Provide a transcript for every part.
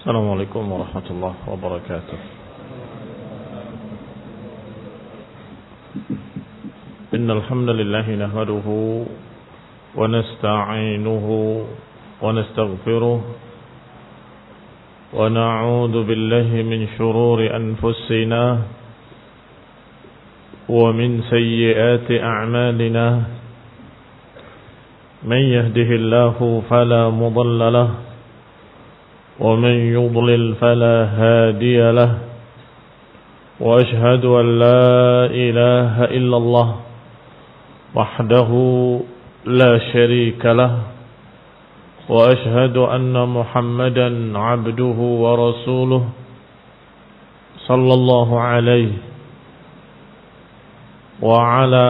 السلام عليكم ورحمة الله وبركاته. إن الحمد لله نحمده ونستعينه ونستغفره ونعوذ بالله من شرور أنفسنا ومن سيئات أعمالنا. من يهده الله فلا مضل له ومن يضلل فلا هادي له. وأشهد أن لا إله إلا الله وحده لا شريك له. وأشهد أن محمدا عبده ورسوله صلى الله عليه وعلى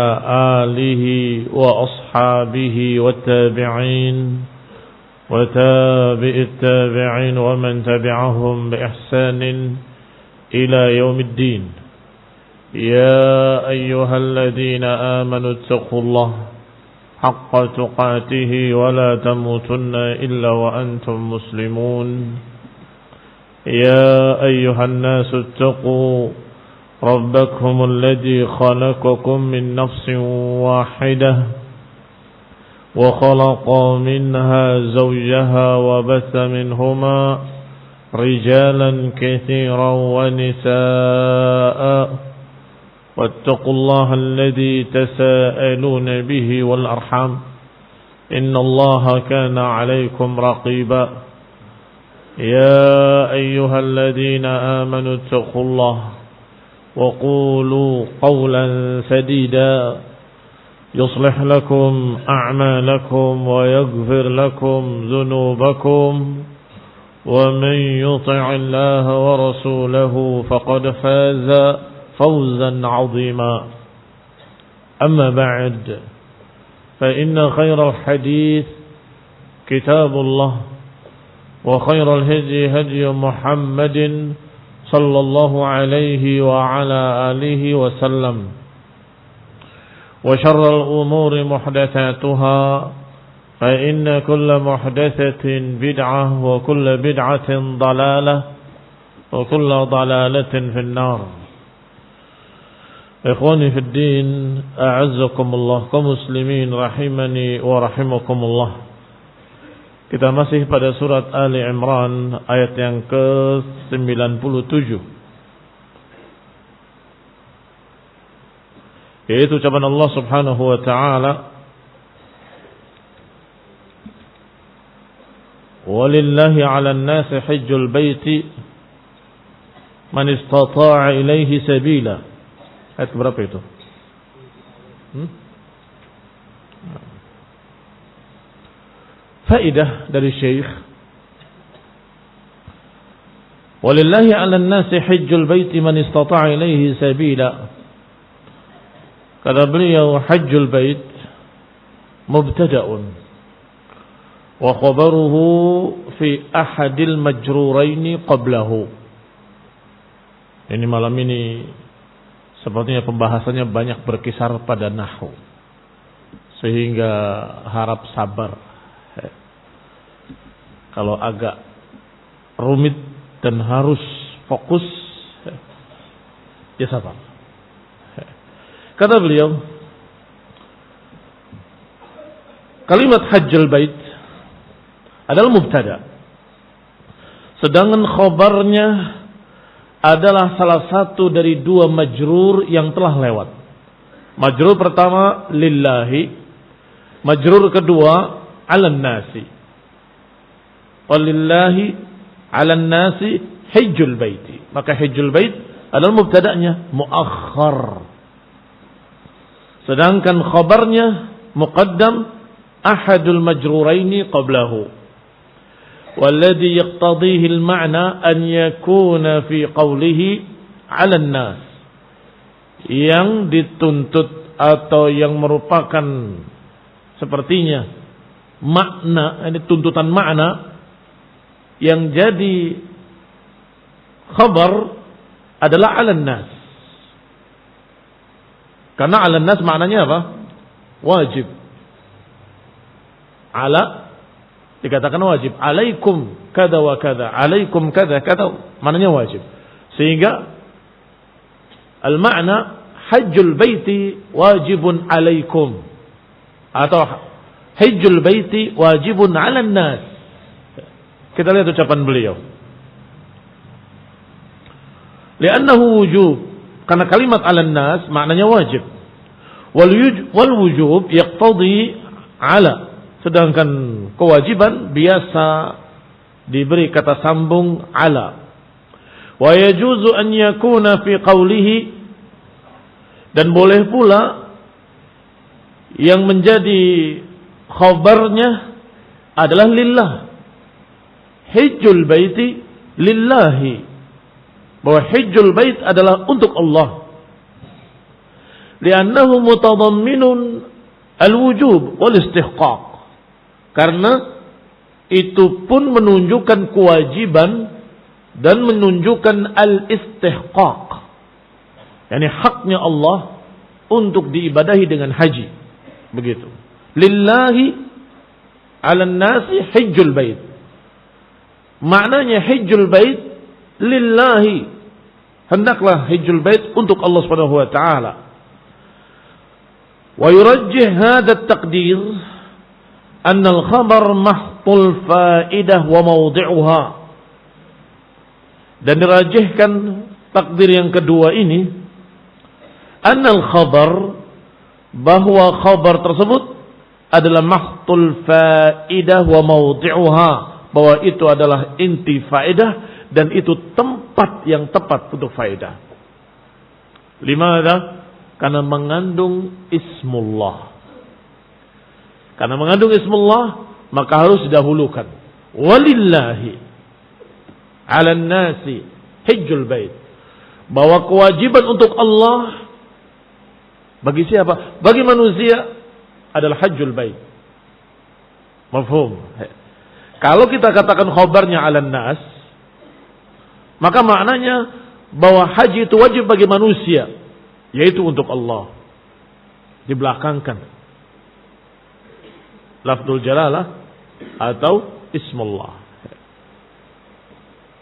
آله وأصحابه والتابعين وتابع التابعين ومن تبعهم بإحسان إلى يوم الدين. يا أيها الذين آمنوا اتقوا الله حق تقاته ولا تموتن إلا وأنتم مسلمون. يا أيها الناس اتقوا ربكم الذي خلقكم من نفس واحدة وخلق منها زوجها وبث منهما رجالا كثيرا ونساء. واتقوا الله الذي تساءلون به والأرحام إن الله كان عليكم رقيبا. يا أيها الذين آمنوا اتقوا الله وقولوا قولا سديدا يصلح لكم أعمالكم ويغفر لكم ذنوبكم ومن يطع الله ورسوله فقد فاز فوزا عظيما. أما بعد فإن خير الحديث كتاب الله وخير الهدي هدي محمد صلى الله عليه وعلى آله وسلم. وشر الأمور محدثاتها فإن كل محدثة بدعة وكل بدعة ضلالة وكل ضلالة في النار. إخواني في الدين أعزكم الله kaum muslimin rahimani wa rahimakumullah. Kita masih pada surat Ali Imran ayat yang ke-97, yaitu ucapan Allah Subhanahu wa taala, walillahi 'alan nasi hajjul baiti man istata'a ilaihi sabila. Ayat berapa itu? Faidah dari Syekh, walillahi 'alan nasi hajjul baiti man istata'a ilaihi sabila. Kata beliau, hajjul bait mubtada'un wa khabaruhu fi ahadil majruraini qablahu. Ini malam ini sepertinya pembahasannya banyak berkisar pada nahwu, sehingga harap sabar. Kalau agak rumit dan harus fokus, ya sabar. Kata beliau, kalimat hajjul bait adalah mubtada, sedangkan khabarnya adalah salah satu dari dua majrur yang telah lewat. Majrur pertama lillahi, majrur kedua 'alan nasi. Walillahi 'alan nasi hajjul baiti. Maka hajjul bait adalah mubtada'nya muakhkhar, sedangkan khabarnya muqaddam ahadul majruraini qablahu. Walladhi yaqtadihi al-ma'na an yakuna fi qawlihi 'alan nas. Yang dituntut atau yang merupakan sepertinya makna, ini tuntutan makna yang jadi khabar adalah 'alan nas. Karena 'alan nas maknanya apa? Wajib. Ala dikatakan wajib. Alaikum kada wa kada, alaikum kada kada, maknanya wajib. Sehingga al-ma'na hajjul baiti wajibun alaikum atau hajjul baiti wajibun 'alan nas. Kita lihat ucapan beliau. Li'annahu wujub, karena kalimat 'alan nas maknanya wajib. Wal wujub yaqtadi 'ala, sedangkan kewajiban biasa diberi kata sambung 'ala. Wa yajuzu an yakuna fi qawlihi, dan boleh pula yang menjadi khabarnya adalah lillah. Hajjul baiti lillahi, bahwa hajjul bait adalah untuk Allah. Li'annahu mutadamminun al-wujub wal istihqaq, karena itu pun menunjukkan kewajiban dan menunjukkan al-istihqaq, yakni haknya Allah untuk diibadahi dengan haji. Begitu. Lillahi 'alan nasi hajjul bait. Maknanya hajjul bait lillahi, hendaklah hajjul bait untuk Allah Subhanahu wa taala. Wa yurajjih hadha at-taqdir anna al-khabar mahtul fa'idah wa mawdi'uha. Dan dirajihkan takdir yang kedua ini, annal khabar, bahwa khabar tersebut adalah mahtul faidah wa mawdi'uha, bahwa itu adalah inti faedah dan itu tempat yang tepat untuk faedah. Limadha? Karena mengandung ismullah. Karena mengandung ismullah, maka harus didahulukan. Walillahi 'alan nasi hajjul bait, bahwa kewajiban untuk Allah bagi siapa? Bagi manusia adalah hajjul bait. Mafhum? Kalau kita katakan khabarnya 'alan nas, maka maknanya bahwa haji itu wajib bagi manusia, yaitu untuk Allah. Dibelakangkan lafzul jalalah atau ismullah.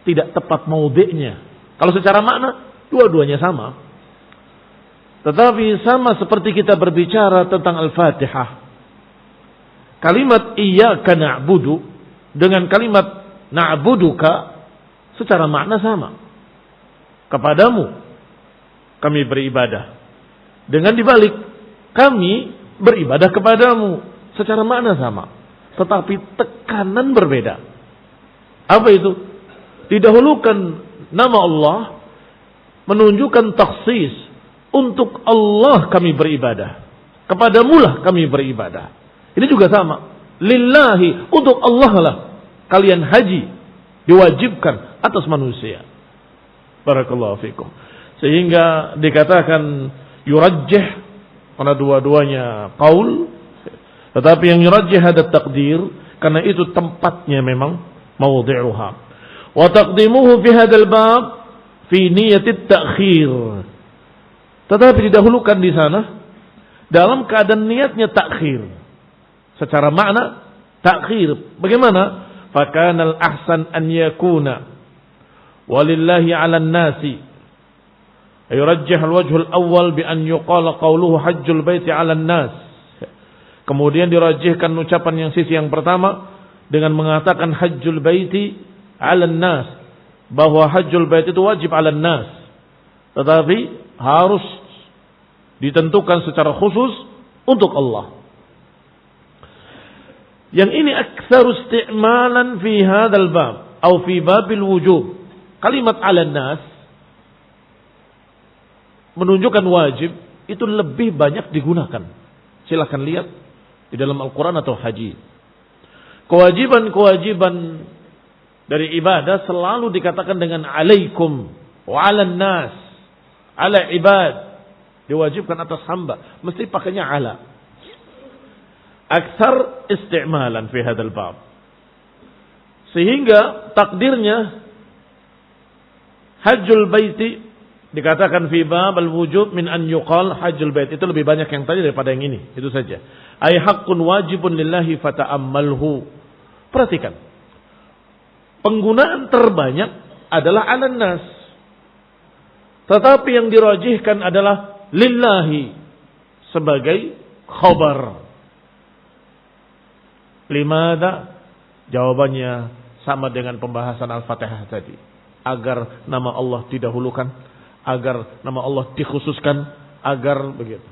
Tidak tepat maudhi'nya. Kalau secara makna dua-duanya sama. Tetapi sama seperti kita berbicara tentang Al-Fatihah. Kalimat iyyaka na'budu dengan kalimat na'buduka secara makna sama. Kepadamu kami beribadah. Dengan dibalik, kami beribadah kepadamu. Secara makna sama, tetapi tekanan berbeda. Apa itu? Didahulukan nama Allah, menunjukkan takhsis, untuk Allah kami beribadah, kepadamulah kami beribadah. Ini juga sama, lillahi, untuk Allah lah kalian haji diwajibkan atas manusia. Barakallahu fikum. Sehingga dikatakan yurajjih, karena dua-duanya qaul, tetapi yang yurajjih ada takdir, karena itu tempatnya memang mawdi'uha. Wa taqdimuhu fi hadzal bab fi niyatit ta'khir. Tetapi didahulukan di sana dalam keadaan niatnya takhir. Secara makna takhir. Bagaimana? Fakanal ahsan an yakuna walillahi 'alan nasi. Yurajjih al-wajh al-awwal bi an yuqala qawluhu hajjul baiti 'alan nas. Kemudian dirajihkan ucapan yang sisi yang pertama dengan mengatakan hajjul baiti 'alan nas, bahwa hajjul bait itu wajib 'alan nas, tetapi harus ditentukan secara khusus untuk Allah. Yang ini aktsaru isti'malan fi hadzal bab atau fi babil wujub. Kalimat 'alan nas menunjukkan wajib itu lebih banyak digunakan. Silakan lihat di dalam Al-Quran atau haji. Kewajiban-kewajiban dari ibadah selalu dikatakan dengan alaikum wa 'alan nas, ala ibad, diwajibkan atas hamba, mesti pakainya ala. Aktsar isti'malan fi hadzal bab. Sehingga takdirnya hajjul baiti dikatakan fi bab al-wujub min an yuqal hajjul bait, itu lebih banyak yang tadi daripada yang ini. Itu saja. Ay haqqun wajibun lillahi fata'ammalhu. Perhatikan. penggunaan terbanyak adalah 'alan nas. Tetapi yang dirajihkan adalah lillahi sebagai khabar. Limada? Jawabannya sama dengan pembahasan Al-Fatihah tadi. Agar nama Allah didahulukan, agar nama Allah dikhususkan, agar begitu.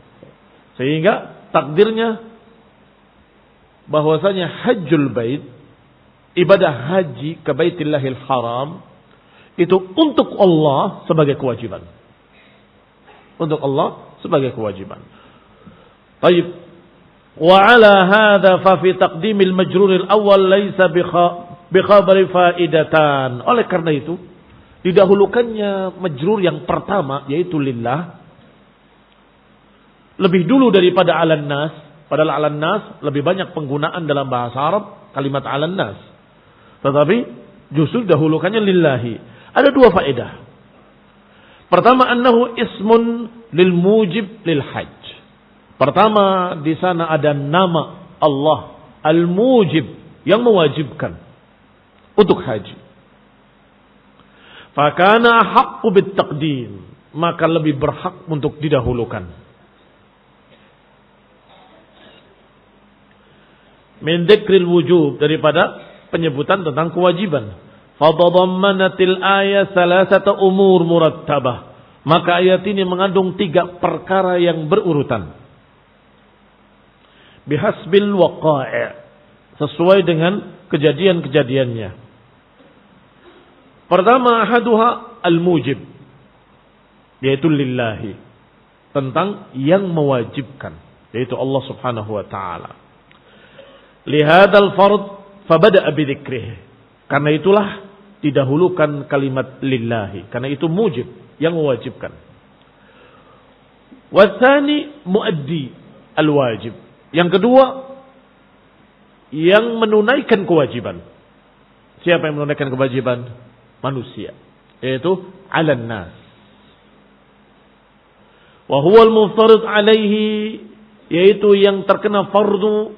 Sehingga takdirnya bahwasanya hajjul bait, ibadah haji ke Baitillahil Haram, itu untuk Allah sebagai kewajiban. Untuk Allah sebagai kewajiban. Baik. Wa ala hadza fa fi taqdimil majruril awwal laisa bi khabari faidatan. Oleh karena itu, didahulukannya majrur yang pertama yaitu lillah lebih dulu daripada 'alan nas. Padahal 'alan nas lebih banyak penggunaan dalam bahasa Arab kalimat 'alan nas. Tetapi justru dahulukannya lillahi. Ada dua faedah. Pertama, annahu ismun lil mujib lil hajj. Pertama, di sana ada nama Allah al-mujib yang mewajibkan untuk haji. Fakana haqqu bit taqdim, maka lebih berhak untuk didahulukan. Min dzikril wujub, daripada penyebutan tentang kewajiban. Fadadammanatil ayat salasata umur murattabah, maka ayat ini mengandung 3 perkara yang berurutan. Bihasbil waqa'i', sesuai dengan kejadian-kejadiannya. Pertama, ahaduha al-mujib, yaitu lillahi, tentang yang mewajibkan, yaitu Allah Subhanahu wa taala. Lihadzal fard fabada'a bidzikrih, karena itulah didahulukan kalimat lillahi, karena itu mujib, yang mewajibkan. Watsani muaddi al-wajib, yang kedua yang menunaikan kewajiban. Siapa yang menunaikan kewajiban? Manusia, yaitu 'alan nas. Wa huwa al-muftarid alaihi, yaitu yang terkena fardu,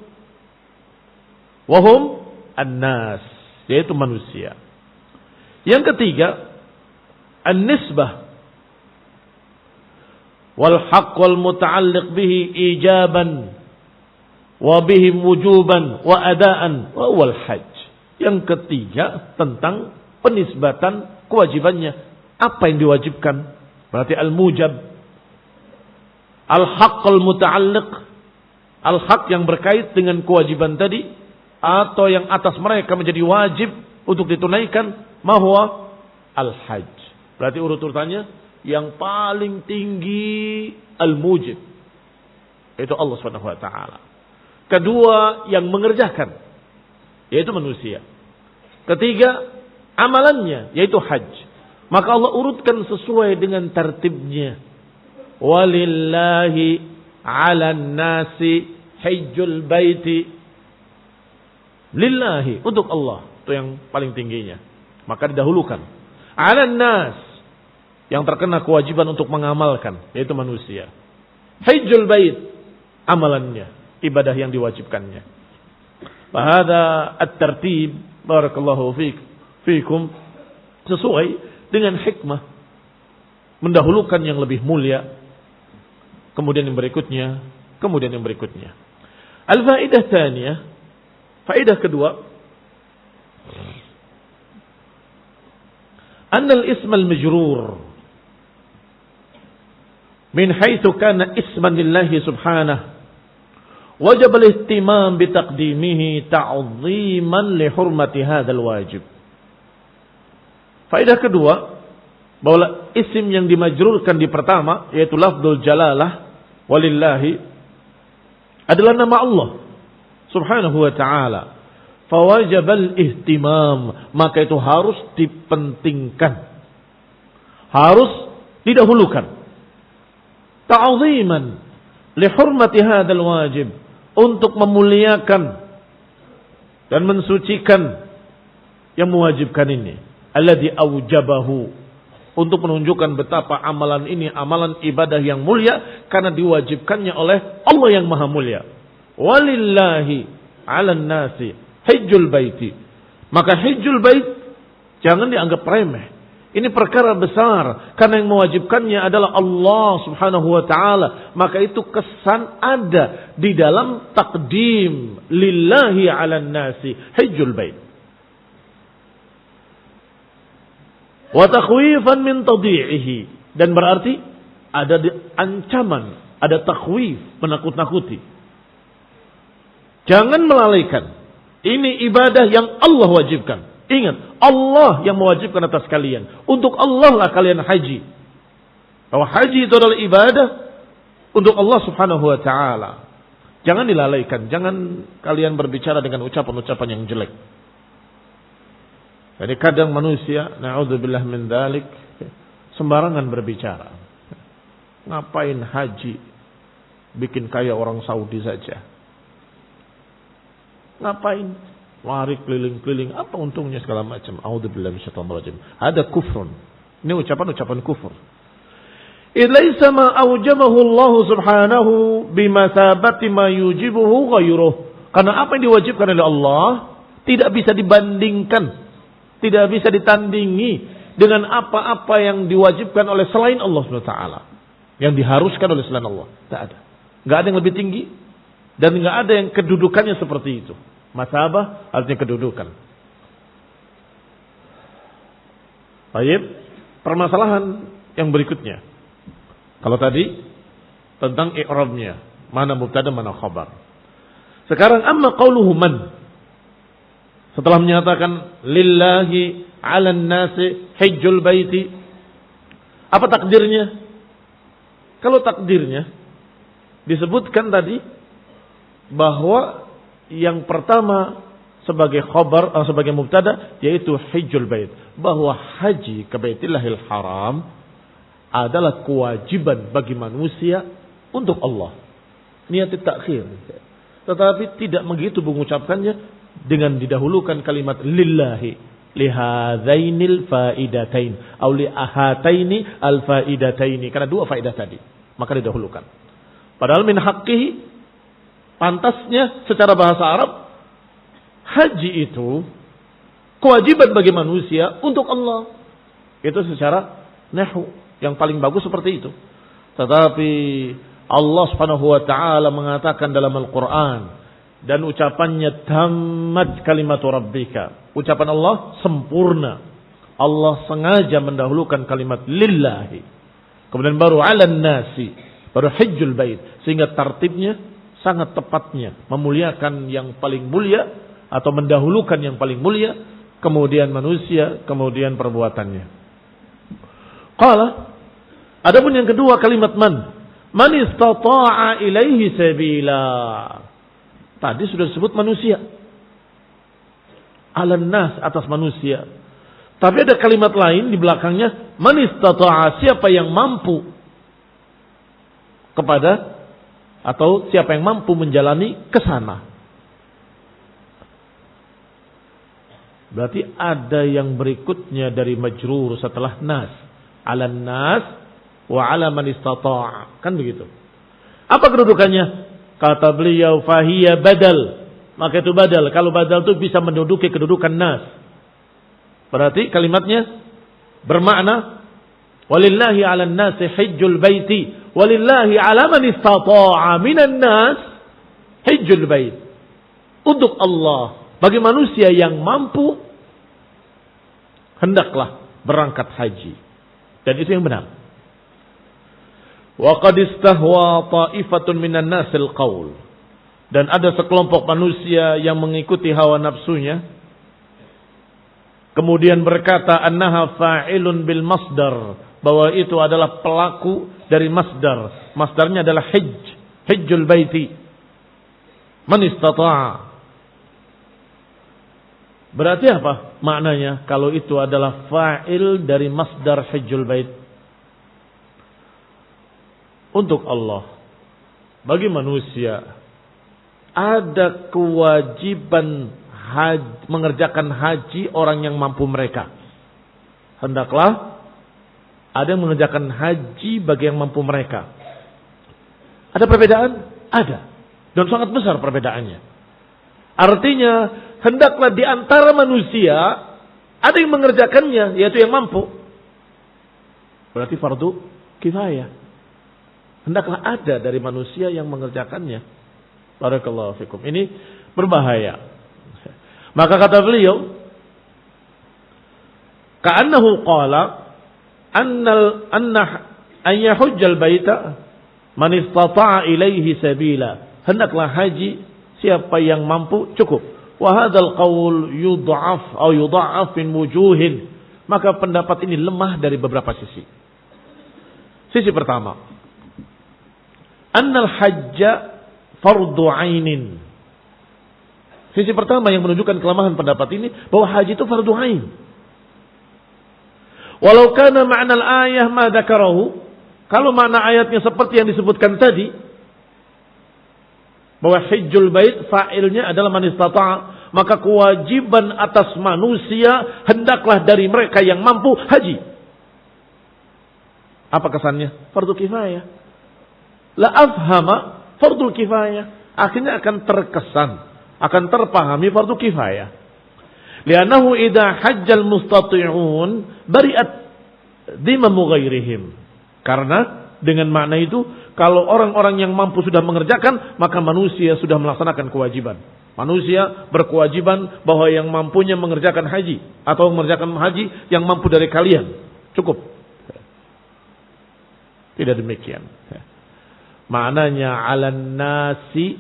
wa hum an-nas, yaitu manusia. Yang ketiga, an-nisbah wal haqq wal muta'alliq bihi ijaban wa bihi wujuban wa adaan wa wal hajj. Yang ketiga tentang penisbatan kewajibannya. Apa yang diwajibkan? Berarti al-mujab. Al-haqq wal muta'alliq, al-haq yang berkait dengan kewajiban tadi, atau yang atas mereka menjadi wajib untuk ditunaikan, mahwa al-hajj. Berarti urut-urutannya yang paling tinggi al-mujib, yaitu Allah Subhanahu wa taala. Kedua, yang mengerjakan, yaitu manusia. Ketiga, amalannya, yaitu hajj. Maka Allah urutkan sesuai dengan tertibnya. Walillahi 'alan nasi hajjul baiti, lillahi, untuk Allah, itu yang paling tingginya. Maka didahulukan 'alan nas, yang terkena kewajiban untuk mengamalkan, yaitu manusia. Hajjul bait, amalannya, ibadah yang diwajibkannya. Fahada at-tartib, barakallahu fikum, sesuai dengan hikmah, mendahulukan yang lebih mulia, kemudian yang berikutnya, kemudian yang berikutnya. Al-faidah tsaniyah, faedah kedua, anna al-ism al-majrur min haitsu kana isman lillahi subhanahu wajib al-ihtimam bi taqdimihi ta'dhiman li hurmati hadzal wajib. Faedah kedua, bahwa isim yang dimajrurkan di pertama, yaitu lafdzul jalalah walillahi, adalah nama Allah Subhanahu wa ta'ala. Fawajabal ihtimam, maka itu harus dipentingkan, harus didahulukan. Ta'ziman li hurmati hadzal wajib, untuk memuliakan dan mensucikan yang mewajibkan ini. Alladzi aujabahu, untuk menunjukkan betapa amalan ini amalan ibadah yang mulia karena diwajibkannya oleh Allah yang maha mulia. Walillahi 'alan nasi hajjul baiti, maka hajjul bait Jangan dianggap remeh. Ini perkara besar. Karena yang mewajibkannya adalah Allah subhanahu wa ta'ala. Maka itu kesan ada di dalam takdim. Lillahi ala nasi hijjul bait. Wa takhwifan min tadi'ihi. Dan berarti ada ancaman. Ada takhwif. Menakut-nakuti. Jangan melalaikan. Ini ibadah yang Allah wajibkan. Ingat, Allah yang mewajibkan atas kalian. Untuk Allah lah kalian haji. Bahwa haji itu adalah ibadah untuk Allah subhanahu wa ta'ala. Jangan dilalaikan. Jangan kalian berbicara dengan ucapan-ucapan yang jelek. Jadi kadang manusia, na'udzubillah min dzalik, sembarangan berbicara. Ngapain haji? Bikin kaya orang Saudi saja. Ngapain? Lari keliling-keliling, apa untungnya segala macam. A'udzubillahi minasyaitonir rajim. Ada kufrun. Ini ucapan-ucapan kufur. Ilaisa ma aujabahu Allah subhanahu bimasabati ma yujibuhu ghairuh. Karena apa yang diwajibkan oleh Allah tidak bisa dibandingkan, tidak bisa ditandingi dengan apa-apa yang diwajibkan oleh selain Allah Subhanahu wa taala. Yang diharuskan oleh selain Allah. Tak ada. Enggak ada yang lebih tinggi dan enggak ada yang kedudukannya seperti itu. Masabah artinya kedudukan. Baik, permasalahan yang berikutnya. Kalau tadi tentang i'rabnya, mana mubtada mana khabar. Sekarang amma qauluhu man. Setelah menyatakan lillahi 'alan nasi hajjul baiti. Apa takdirnya? Kalau takdirnya disebutkan tadi bahwa yang pertama sebagai khabar atau sebagai mubtada yaitu hajjul bait, bahwa haji ke Baitillahil Haram adalah kewajiban bagi manusia untuk Allah. Niat takhir. Tetapi tidak begitu mengucapkannya dengan didahulukan kalimat lillahi lihadzainil faidatain atau liahataini alfaidataini, karena dua faedah tadi maka didahulukan. Padahal min haqqihi, pantasnya secara bahasa Arab, haji itu kewajiban bagi manusia untuk Allah. Itu secara nahwu yang paling bagus seperti itu. Tetapi Allah Subhanahu wa taala mengatakan dalam Al-Qur'an, dan ucapannya tammat kalimatu rabbika. Ucapan Allah sempurna. Allah sengaja mendahulukan kalimat lillahi. Kemudian baru 'alan nasi, baru hajjul bait, sehingga tartibnya sangat tepatnya memuliakan yang paling mulia atau mendahulukan yang paling mulia, kemudian manusia, kemudian perbuatannya. Qala, adapun yang kedua kalimat man istata'a ilaihi sabila. Tadi sudah disebut manusia. 'Alan nas, atas manusia. Tapi ada kalimat lain di belakangnya, man istata'a, siapa yang mampu kepada, atau siapa yang mampu menjalani ke sana. Berarti ada yang berikutnya dari majrur setelah nas. 'Alan nas wa 'ala man istata'. Kan begitu. Apa kedudukannya? Kata beliau fahiya badal. Maka itu badal. Kalau badal itu bisa menduduki kedudukan nas. Berarti kalimatnya bermakna walillahi 'alan nasi hajjul baiti walillahi 'ala man istata'a minan nas hajjul bait. Untuk Allah, bagi manusia yang mampu, hendaklah berangkat haji. Dan itu yang benar. Wa qad istahwa ta'ifatun minan nasil qaul. Dan ada sekelompok manusia yang mengikuti hawa nafsunya, kemudian berkata annaha fa'ilun bil masdar, bahwa itu adalah pelaku dari masdar. Masdarnya adalah hajjul baiti. Man istata'a. Berarti apa maknanya kalau itu adalah fa'il dari masdar hajjul bait? Untuk Allah, bagi manusia ada kewajiban mengerjakan haji orang yang mampu mereka. Hendaklah ada yang mengerjakan haji bagi yang mampu mereka. Ada perbedaan? Ada. Dan sangat besar perbedaannya. Artinya, hendaklah di antara manusia Ada yang mengerjakannya, yaitu yang mampu. Berarti fardu kifayah. Hendaklah ada dari manusia yang mengerjakannya. Barakallahu fikum. Ini berbahaya. Maka kata beliau, ka'annahu qala an yahujjal baita man istata'a ilaihi sabila. Hendaklah haji siapa yang mampu cukup. Wa hadzal qaul yudha'af min wujuhin. Maka pendapat ini lemah dari beberapa sisi. Sisi pertama, annal hajja fardu ainin. Sisi pertama yang menunjukkan kelemahan pendapat ini bahwa haji itu fardu ain. Walau kana ma'nal ayah ma dzakarahu, kalau makna ayatnya seperti yang disebutkan tadi, bahwa hajjul bait fa'ilnya adalah man istata'a, maka kewajiban atas manusia hendaklah dari mereka yang mampu haji. Apa kesannya? Fardu kifayah. La afhama fardu kifayah. Akhirnya akan terkesan, akan terpahami fardu kifayah. Li'annahu idza hajjal mustati'un bari'at dhimamu ghairihim. Karena dengan makna itu, kalau orang-orang yang mampu sudah mengerjakan, maka manusia sudah melaksanakan kewajiban. Manusia berkewajiban bahwa yang mampunya mengerjakan haji atau mengerjakan haji yang mampu dari kalian. Cukup. Tidak demikian. Maknanya 'alan nasi,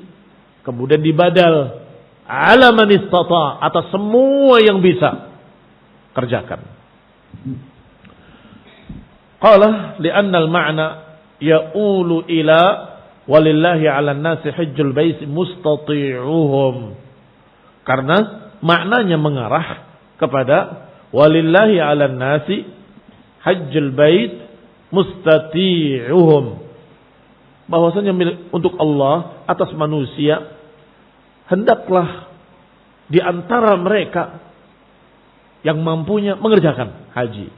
kemudian dibadal 'ala man istata', atas semua yang bisa kerjakan. Qala li'anna al-ma'na ya'ulu ila walillahi 'alan nasi hajjul bait mustati'uhum. Karena maknanya mengarah kepada walillahi 'alan nasi hajjul bait mustati'uhum, bahwasanya untuk Allah atas manusia hendaklah di antara mereka yang mampunya mengerjakan haji.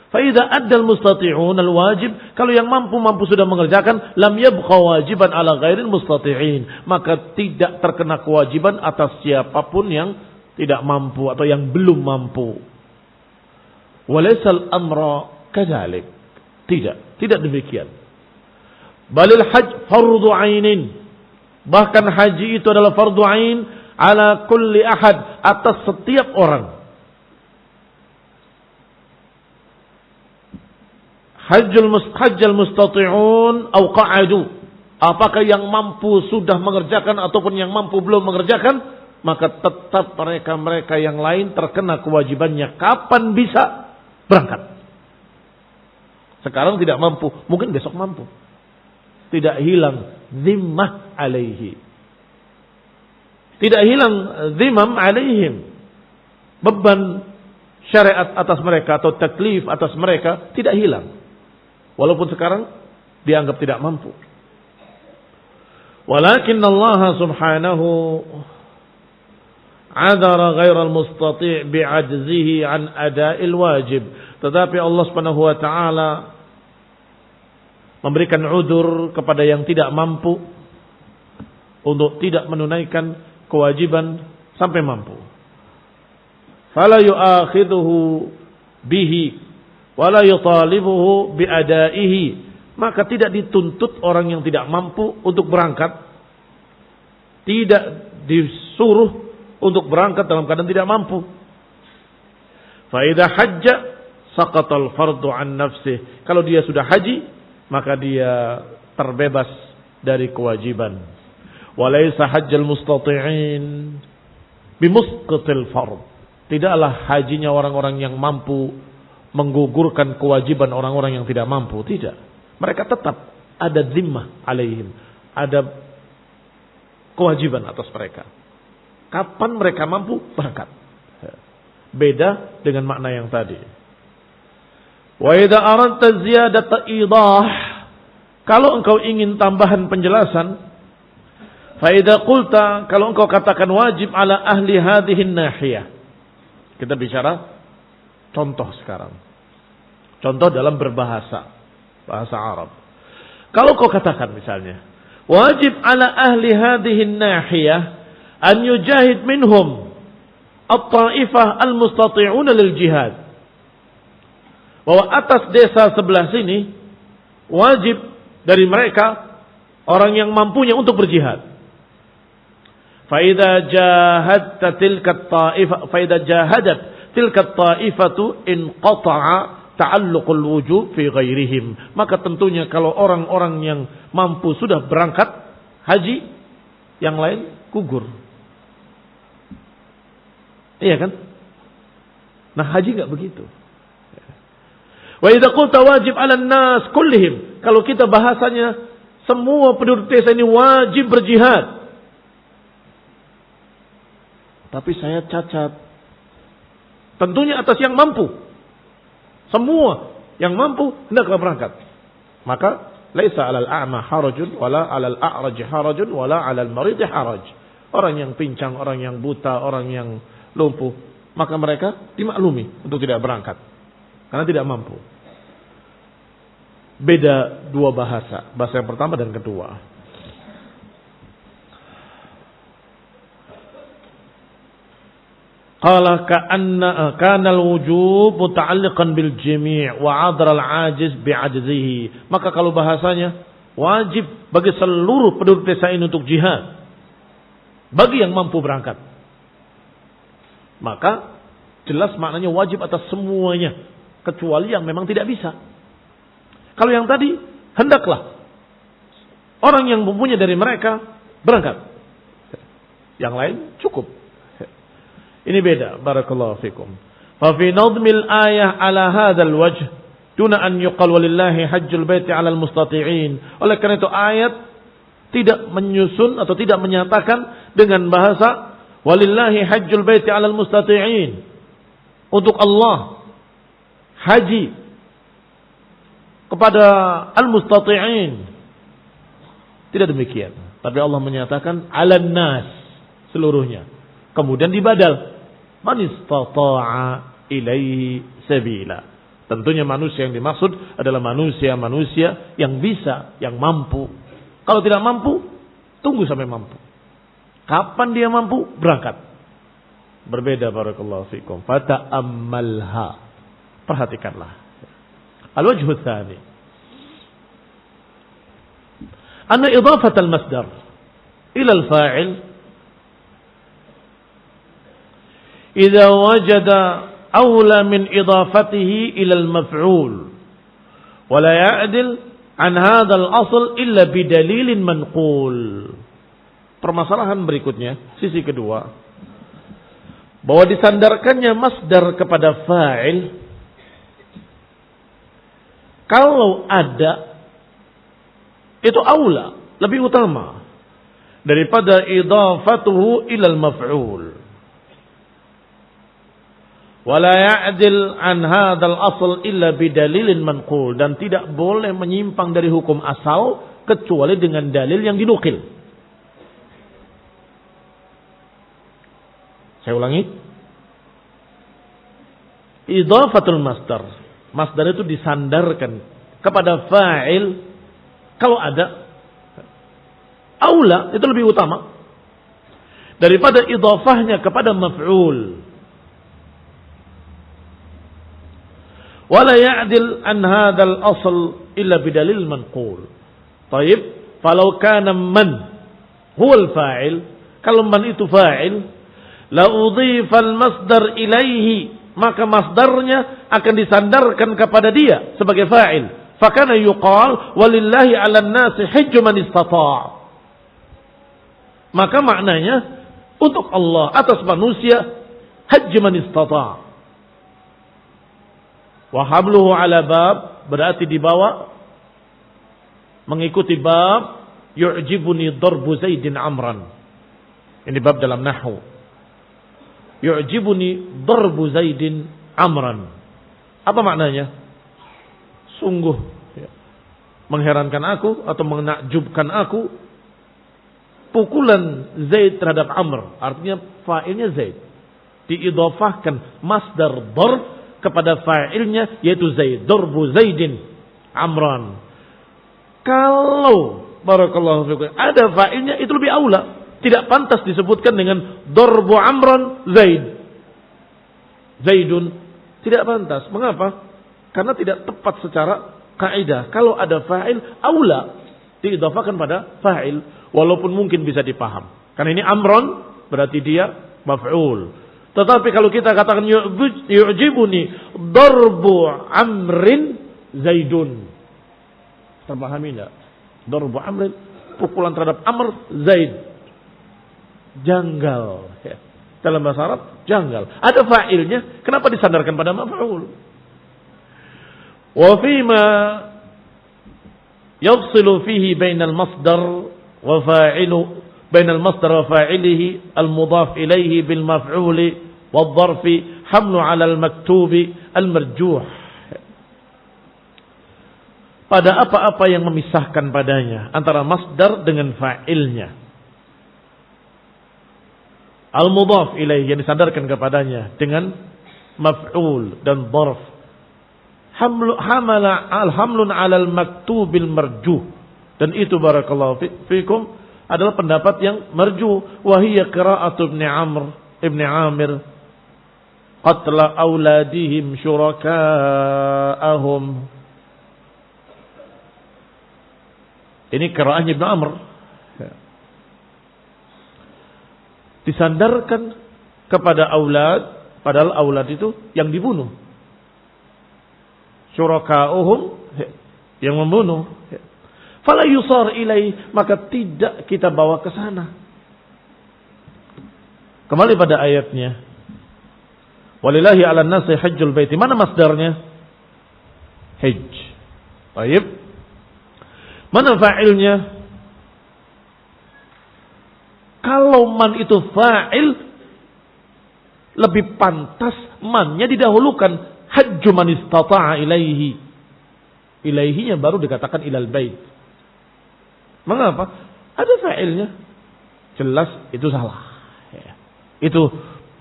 Fa idza addal mustati'un al-wajib, kalau yang mampu sudah mengerjakan, lam yabqa wajiban ala ghairil mustati'in, maka tidak terkena kewajiban atas siapapun yang tidak mampu atau yang belum mampu. Walaysal amra kadzalik. Tidak demikian. Balil hajj fardu ainin. Bahkan haji itu adalah fardu ain ala kulli ahad, atas setiap orang. Hajjal mustati'un au qa'adu. Apakah yang mampu sudah mengerjakan ataupun yang mampu belum mengerjakan, maka tetap mereka yang lain terkena kewajibannya. Kapan bisa berangkat? Sekarang tidak mampu, mungkin besok mampu. Tidak hilang zimmah alaihi. Tidak hilang zimmam alaihim. Beban syariat atas mereka atau taklif atas mereka tidak hilang. Walaupun sekarang dianggap tidak mampu. Walakin Allah subhanahu adara ghairal mustati' bi'ajzihi an ada'il wajib. Tetapi Allah Subhanahu wa taala memberikan udzur kepada yang tidak mampu untuk tidak menunaikan kewajiban sampai mampu. Fala yu'akhidhuhu bihi wala yutalibuhu biadaihi, maka tidak dituntut orang yang tidak mampu untuk berangkat, tidak disuruh untuk berangkat dalam keadaan tidak mampu. Fa idza hajja saqatal fardu an nafsihi, kalau dia sudah haji maka dia terbebas dari kewajiban. Walaysa hajjal mustati'in bimusqitil fard, tidaklah hajinya orang-orang yang mampu menggugurkan kewajiban orang-orang yang tidak mampu. Tidak, mereka tetap ada zimmah alaihim, ada kewajiban atas mereka. Kapan mereka mampu berangkat. Beda dengan makna yang tadi. Wa idza aradta ziyadata idah, kalau engkau ingin tambahan penjelasan, fa idza qulta, kalau engkau katakan wajib ala ahli hadhihi nahiyah. Kita bicara contoh sekarang. Contoh dalam berbahasa, bahasa Arab. Kalau kau katakan misalnya, wajib ala ahli hadhihi nahiyah an yujahid minhum at-ta'ifah al-mustati'una lil jihad. Bahwa atas desa sebelah sini wajib dari mereka orang yang mampunya untuk berjihad. Fa idza jahadat tilka ta'ifatu inqata'a ta'alluqul wujub fi ghairihim. Maka tentunya kalau orang-orang yang mampu sudah berangkat haji, yang lain gugur. Iya kan? Nah, haji enggak begitu. Wa idza qulta wajib 'alan nas kullihim. Kalau kita bahasanya semua penduduk desa ini wajib berjihad. Tapi saya cacat. Tentunya atas yang mampu. Semua yang mampu hendaklah berangkat. Maka laisa 'alal a'ma harajun wala 'alal a'raj harajun wala 'alal marid haraj. Orang yang pincang, orang yang buta, orang yang lumpuh, maka mereka dimaklumi untuk tidak berangkat karena tidak mampu. Beda dua bahasa yang pertama dan kedua. Qala kana al-wujub muta'alliqan bil jami' wa 'adra al-'ajiz bi'ajzihi. Maka kalau bahasanya wajib bagi seluruh penduduk desa ini untuk jihad, bagi yang mampu berangkat, maka jelas maknanya wajib atas semuanya kecuali yang memang tidak bisa. Kalau yang tadi hendaklah orang yang mempunyai dari mereka berangkat, yang lain cukup. Ini beda. Barakallahu fikum. Fa fi nadmil ayah ala hadzal wajh duna an yuqal walillahi hajjul baiti 'alal mustati'in. Oleh karena itu ayat tidak menyusun atau tidak menyatakan dengan bahasa walillahi hajjul baiti 'alal mustati'in. Untuk Allah haji kepada al-mustati'in. Tidak demikian. Tapi Allah menyatakan 'alan nas seluruhnya. Kemudian dibadal man istata'a ilaihi sabila. Tentunya manusia yang dimaksud adalah manusia-manusia yang bisa, yang mampu. Kalau tidak mampu, tunggu sampai mampu. Kapan dia mampu? Berangkat. Berbeda barakallahu fikum. Fata'ammalha. Perhatikanlah. Al-wajhu tsani. Anna idafat al-masdar ila al-fa'il idza wajada awla min idafatihi ila al-maf'ul wa la ya'dil an hadha al-asl illa bidalilin manqul. Permasalahan berikutnya, sisi kedua, bahwa disandarkannya masdar kepada fa'il kalau ada itu aula, lebih utama daripada idafatuhu ila al-maf'ul. Wala ya'dil an hadzal asl illa bidalilin manqul, dan tidak boleh menyimpang dari hukum asal kecuali dengan dalil yang dinukil. Saya ulangi. Idafatul masdar. Masdar itu disandarkan kepada fa'il kalau ada aula, itu lebih utama daripada idafahnya kepada maf'ul. Wala ya'dil an hadzal asl illa bidalil manqul. Baik, falau kana man huwa al-fa'il, kalau man itu fa'il, la udhifa al-masdar ilaihi, maka masdarnya akan disandarkan kepada dia sebagai fa'il. Fakana yuqal walillahi 'alan nasi hajju man istata'. Maka maknanya untuk Allah atas manusia haji man istata'. Wa habluhu 'ala bab, berarti dibawa mengikuti bab yu'jibuni darbu Zaidin Amran. Ini bab dalam nahwu. Yu'jibuni darbu Zaidin Amran. Apa maknanya? Sungguh mengherankan aku atau menakjubkan aku pukulan Zaid terhadap Amr. Artinya fa'ilnya Zaid. Diidhafahkan masdar darb kepada fa'ilnya yaitu Zaid. Darbu Zaidin Amran. Kalau barakallahu fikum ada fa'ilnya itu lebih aula. Tidak pantas disebutkan dengan darbu Amran Zaid. Zaidun. Tidak pantas. Mengapa? Karena tidak tepat secara kaidah. Kalau ada fa'il, aula diidhafakan pada fa'il. Walaupun mungkin bisa dipaham. Karena ini amron, berarti dia maf'ul. Tetapi kalau kita katakan yu'jibuni darbu amrin Zaidun. Terpahami tidak? Darbu amrin, pukulan terhadap Amr Zaid. Janggal. Ya. Dalam bahasa Arab, janggal. Ada fa'ilnya, kenapa disandarkan pada maf'ul? Wa fima yafsilu fihi bainal masdar wa fa'ilu bainal masdar wa fa'ilihi al-mudhaf ilayhi bil maf'uli wal dharfi hamlu 'ala al-maktubi al-marjuh. Pada apa-apa yang memisahkan padanya antara masdar dengan fa'ilnya. Al-mudhaf ilaih yang disandarkan kepadanya dengan maf'ul dan dharf. Hamlun 'alal maktubil marjuh. Dan itu barakallahu fikum adalah pendapat yang marjuh, wa hiya qira'atu ibn Amir qatla auladihim syuraka'ahum. Ini qira'ahnya Ibnu Amr. Disandarkan kepada aulad, padahal aulad itu yang dibunuh. Syuraka'uhum, yang membunuh. Fala yusar ilai, maka tidak kita bawa ke sana. Kembali pada ayatnya. Walillahi 'alan nasi hajjul baiti. Mana masdarnya? Hajj. Baik. Mana fa'ilnya? Kalau man itu fa'il, lebih pantas mannya didahulukan. Hajju man istata'a ilaihi. Ilaihinya baru dikatakan ilal bait. Mengapa? Ada fa'ilnya. Jelas itu salah. Ya. Itu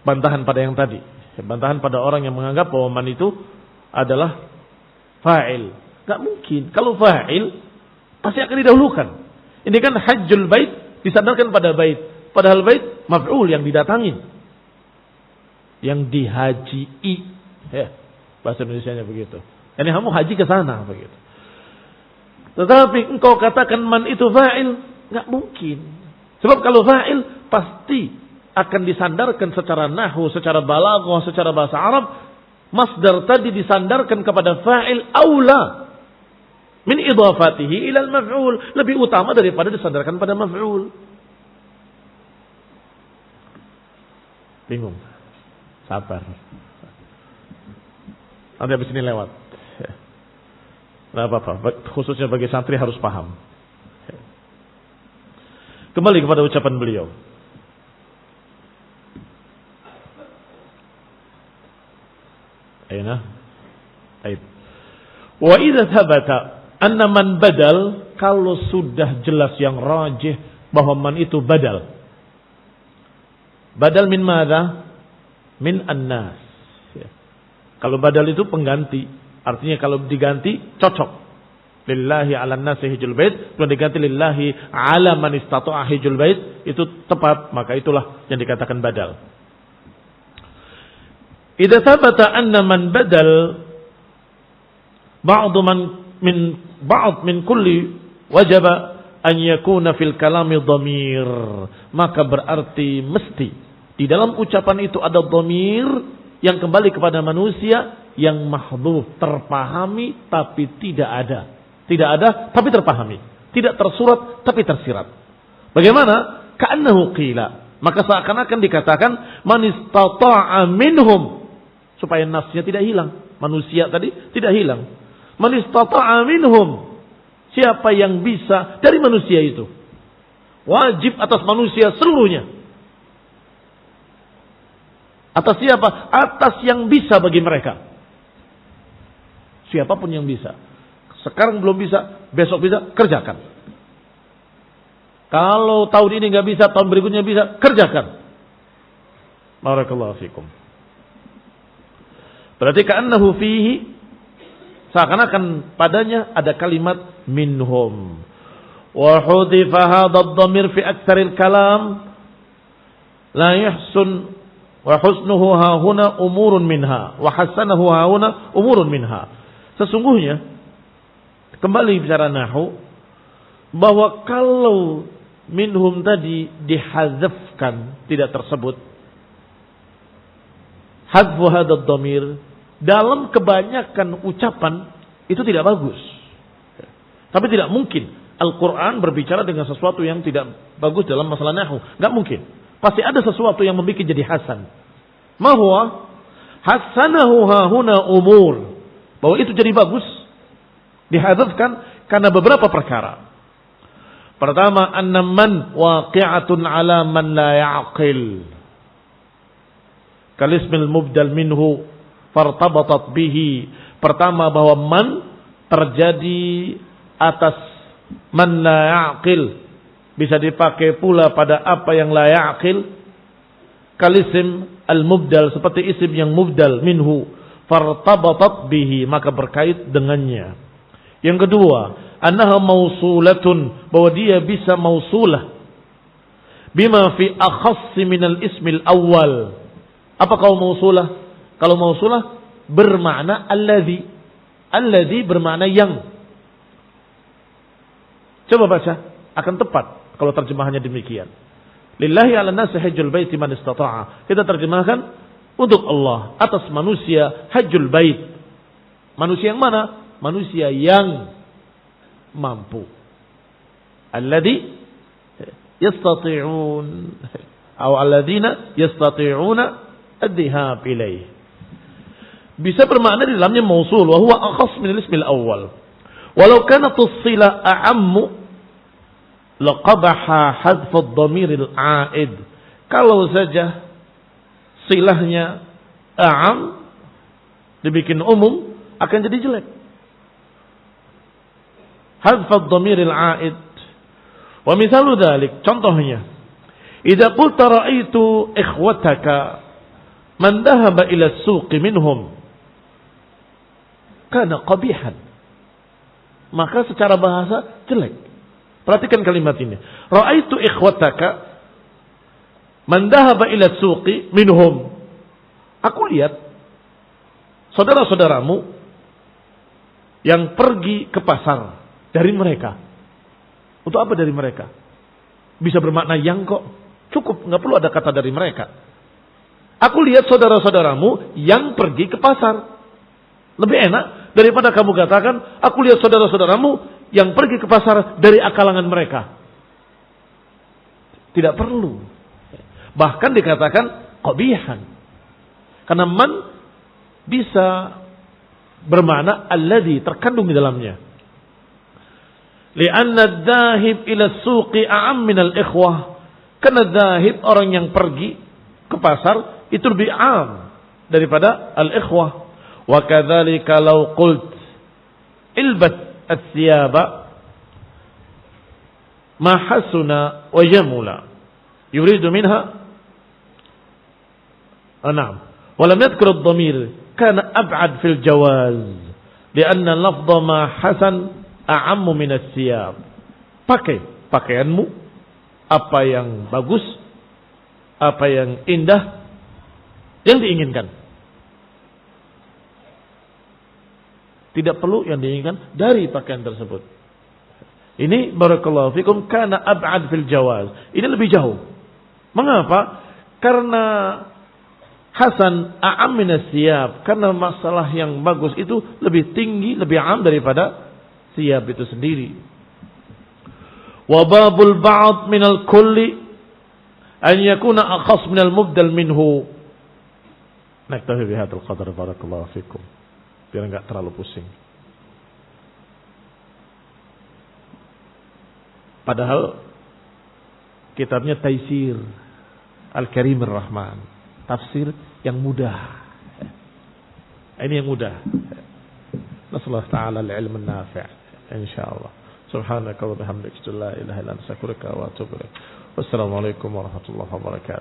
bantahan pada yang tadi. Bantahan pada orang yang menganggap bahwa man itu adalah fa'il. Gak mungkin. Kalau fa'il pasti akan didahulukan. Ini kan hajjul bait disandarkan pada bait. Padahal bait maf'ul yang didatangin. Yang dihajii. Ya, bahasa Indonesianya begitu. Ini kamu haji ke sana begitu. Tetapi engkau katakan man itu fa'il, enggak mungkin. Sebab kalau fa'il pasti akan disandarkan secara nahwu, secara balaghah, secara bahasa Arab. Masdar tadi disandarkan kepada fa'il aula min idhafatihi ilal maf'ul, lebih utama daripada disandarkan pada maf'ul. Bingung. Sabar. Nanti habis ini lewat. Nah, apa-apa. Khususnya bagi santri harus paham. Kembali kepada ucapan beliau. Aina? Baik. Wa idza thabata anna man badal, kalau sudah jelas yang rajih bahwa man itu badal. Badal min madza? Min annas. Ya. Kalau badal itu pengganti, artinya kalau diganti cocok. Lillahi 'alan nasi hijjul bait, kalau diganti lillahi 'ala man istata'a hijjul bait, itu tepat, maka itulah yang dikatakan badal. Idza thabata anna man badal ba'du man min kulli wajaba an yakuna fil kalami dhamir, maka berarti mesti di dalam ucapan itu ada dhamir yang kembali kepada manusia yang mahdhuf, terpahami tapi tidak ada. Tidak ada tapi terpahami, tidak tersurat tapi tersirat. Bagaimana? Ka'annahu qila, maka seakan-akan dikatakan man istata'a minhum, supaya nasnya tidak hilang. Manusia tadi tidak hilang. Man istata'a minhum, siapa yang bisa dari manusia itu. Wajib atas manusia seluruhnya. Atas siapa? Atas yang bisa bagi mereka. Siapapun yang bisa. Sekarang belum bisa, besok bisa, kerjakan. Kalau tahun ini nggak bisa, tahun berikutnya bisa, kerjakan. Barakallahu fikum. Berarti ka'annahu fihi, seakan-akan padanya ada kalimat minhum. Wa hudifa hadha ad-dhamir fi aktsaril kalam la yahsun Wa husnuhu hahuna umurun minha. Wa hasanahu hahuna umurun minha. Sesungguhnya, kembali bicara nahwu, bahwa kalau minhum tadi dihadzafkan, tidak tersebut, hadzfu hadzal dhamir, dalam kebanyakan ucapan itu tidak bagus. Tapi tidak mungkin Al-Quran berbicara dengan sesuatu yang tidak bagus dalam masalah nahwu. Enggak mungkin. Pasti ada sesuatu yang membuat jadi hasan. Ma huwa hasanahu hahuna umur. Bahwa itu jadi bagus dihadzafkan karena beberapa perkara. Pertama, anna man waqi'atun ala man la ya'qil. Kalismil mubdal minhu fartabatat bihi. Pertama, bahwa man terjadi atas man la ya'qil. Bisa dipakai pula pada apa yang la ya'qil. Kalisim al-mubdal, seperti isim yang mubdal minhu. Fartabatat bihi, maka berkait dengannya. Yang kedua, annaha mausulatun, bahwa dia bisa mausulah bima fi akhassi minal ismil awal. Apa kalau mausulah? Kalau mausulah bermakna alladhi. Alladhi bermakna yang. Coba baca, akan tepat kalau terjemahannya demikian. Lillahi 'alan nasi hajjul baiti man istata'a. Kita terjemahkan untuk Allah atas manusia hajjul bait. Manusia yang mana? Manusia yang mampu. Alladhi yastati'un atau alladzina yastati'una ad-dhahab ilaih. Bisa bermakna di dalamnya mausul wa huwa akhas min al-ism al-awwal. Walau kanat as-sila a'ammu laqabaha hadf ad-dhamir al-'aid. Kalau saja silahnya a'am dibikin umum akan jadi jelek. Hadf ad-dhamir al-'aid. Wa misalu dzalik, contohnya, idza qulta ra'aitu ikhwataka man dhahaba ila as-suq minhum kana qabihan. Maka secara bahasa jelek. Perhatikan kalimat ini. Ra'aitu ikhwataka man dhahaba ila as-suq minhum. Aku lihat saudara-saudaramu yang pergi ke pasar dari mereka. Untuk apa dari mereka? Bisa bermakna yang kok. Cukup, nggak perlu ada kata dari mereka. Aku lihat saudara-saudaramu yang pergi ke pasar. Lebih enak daripada kamu katakan, aku lihat saudara-saudaramu yang pergi ke pasar dari akalangan mereka. Tidak perlu. Bahkan dikatakan qabihan. Karena man bisa bermakna alladhi, terkandung di dalamnya. Li'anna ad-dhahib ila as-suqi a'am min al-ikhwah. Karena dhahib, orang yang pergi ke pasar, itu lebih am daripada al-ikhwah. Wa kadzalika law qult ilbat ath-thiyaba ma hasuna wa jamula yuridu minha na'am wa lam yadhkur ad-dhamir kana ab'ad fil jawaz li'anna lafdha ma hasan a'ammu min as-siyab. Pakai pakaianmu apa yang bagus, apa yang indah, yang diinginkan. Tidak perlu yang diinginkan dari pakaian tersebut. Ini barakallahu fikum kana ab'ad fil jawaz. Ini lebih jauh. Mengapa? Karena hasan a'am min as-siyab. Karena masalah yang bagus itu lebih tinggi, lebih am daripada siyab itu sendiri. Wa babul ba'd min al-kulli an yakuna akhas min al-mubdal minhu. Naktafi bihadzal qadar barakallahu fikum. Biar enggak terlalu pusing. Padahal kitabnya Taisir Al-Karim Ar-Rahman, tafsir yang mudah. Ini yang mudah. Nasallahu ta'ala al-ilm an-nafi'. Insyaallah. Subhanaka wa bihamdika la ilaha illa anta astaghfiruka wa atubu ilaik. Wassalamualaikum warahmatullahi wabarakatuh.